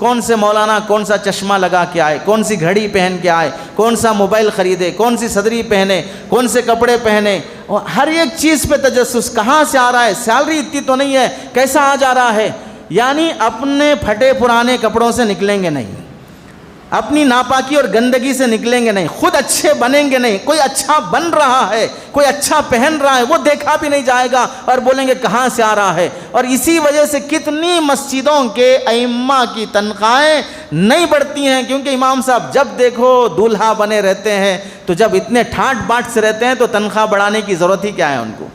کون سے مولانا کون سا چشمہ لگا کے آئے، کون سی گھڑی پہن کے آئے، کون سا موبائل خریدے، کون سی صدری پہنے، کون سے کپڑے پہنے، اور ہر ایک چیز پہ تجسس، کہاں سے آ رہا ہے، سیلری اتنی تو نہیں ہے، کیسا آ جا رہا ہے. یعنی اپنے پھٹے پرانے کپڑوں سے نکلیں گے نہیں، اپنی ناپاکی اور گندگی سے نکلیں گے نہیں، خود اچھے بنیں گے نہیں. کوئی اچھا بن رہا ہے، کوئی اچھا پہن رہا ہے، وہ دیکھا بھی نہیں جائے گا اور بولیں گے کہاں سے آ رہا ہے. اور اسی وجہ سے کتنی مسجدوں کے ائمہ کی تنخواہیں نہیں بڑھتی ہیں، کیونکہ امام صاحب جب دیکھو دولہا بنے رہتے ہیں. تو جب اتنے ٹھاٹ باٹ سے رہتے ہیں تو تنخواہ بڑھانے کی ضرورت ہی کیا ہے ان کو.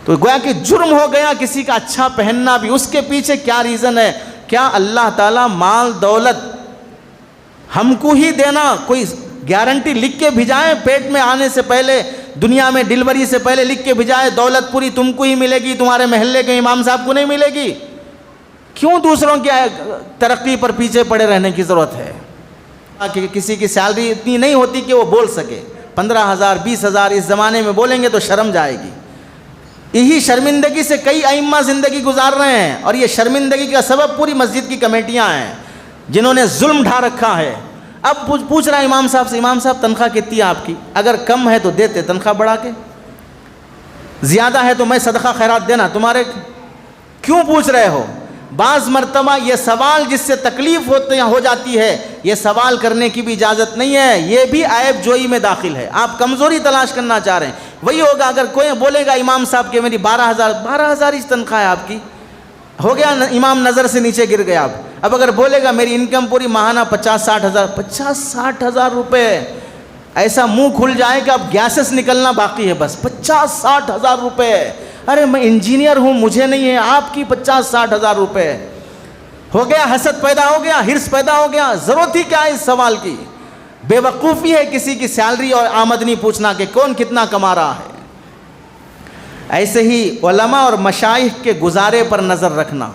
تو گویا کہ جرم ہو گیا کسی کا اچھا پہننا بھی. اس کے پیچھے کیا ریزن ہے؟ کیا اللہ تعالیٰ مال دولت ہم کو ہی دینا کوئی گارنٹی لکھ کے بھیجائے؟ پیٹ میں آنے سے پہلے، دنیا میں ڈلیوری سے پہلے لکھ کے بھیجائے دولت پوری تم کو ہی ملے گی، تمہارے محلے کے امام صاحب کو نہیں ملے گی؟ کیوں دوسروں کی ترقی پر پیچھے پڑے رہنے کی ضرورت ہے؟ کہ کسی کی سیلری اتنی نہیں ہوتی کہ وہ بول سکے. 15,000 20,000 اس زمانے میں بولیں گے تو شرم جائے گی. یہی شرمندگی سے کئی ائمہ زندگی گزار رہے ہیں، اور یہ شرمندگی کا سبب پوری مسجد کی کمیٹیاں ہیں جنہوں نے ظلم ڈھا رکھا ہے. اب پوچھ رہا ہے امام صاحب سے، امام صاحب تنخواہ کتنی ہے آپ کی؟ اگر کم ہے تو دیتے تنخواہ بڑھا کے، زیادہ ہے تو میں صدقہ خیرات دینا تمہارے. کیوں پوچھ رہے ہو؟ بعض مرتبہ یہ سوال جس سے تکلیف ہو جاتی ہے، یہ سوال کرنے کی بھی اجازت نہیں ہے. یہ بھی عیب جوئی میں داخل ہے. آپ کمزوری تلاش کرنا چاہ رہے ہیں. وہی ہوگا اگر کوئی بولے گا امام صاحب کہ میری 12,000 ہی تنخواہ ہے آپ کی، ہو گیا امام نظر سے نیچے گر گیا. اب اگر بولے گا میری انکم پوری ماہانہ 50-60 ہزار روپے، ایسا منہ کھل جائے کہ اب گیسز نکلنا باقی ہے بس. 50-60 ہزار روپے، ارے میں انجینئر ہوں مجھے نہیں ہے، آپ کی 50-60 ہزار روپے. ہو گیا حسد پیدا ہو گیا، ہرس پیدا ہو گیا. ضرورت ہی کیا ہے اس سوال کی؟ بے وقوفی ہے کسی کی سیلری اور آمدنی پوچھنا کہ کون کتنا کما رہا ہے. ایسے ہی علماء اور مشائخ کے گزارے پر نظر رکھنا.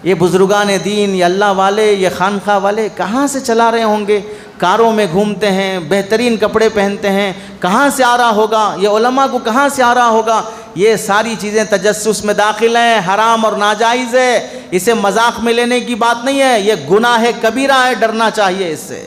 یہ بزرگان دین، یہ اللہ والے، یہ خانقاہ والے کہاں سے چلا رہے ہوں گے؟ کاروں میں گھومتے ہیں، بہترین کپڑے پہنتے ہیں، کہاں سے آ رہا ہوگا؟ یہ علماء کو کہاں سے آ رہا ہوگا؟ یہ ساری چیزیں تجسس میں داخل ہیں، حرام اور ناجائز ہے. اسے مذاق میں لینے کی بات نہیں ہے، یہ گناہ کبیرہ ہے، ڈرنا چاہیے اس سے.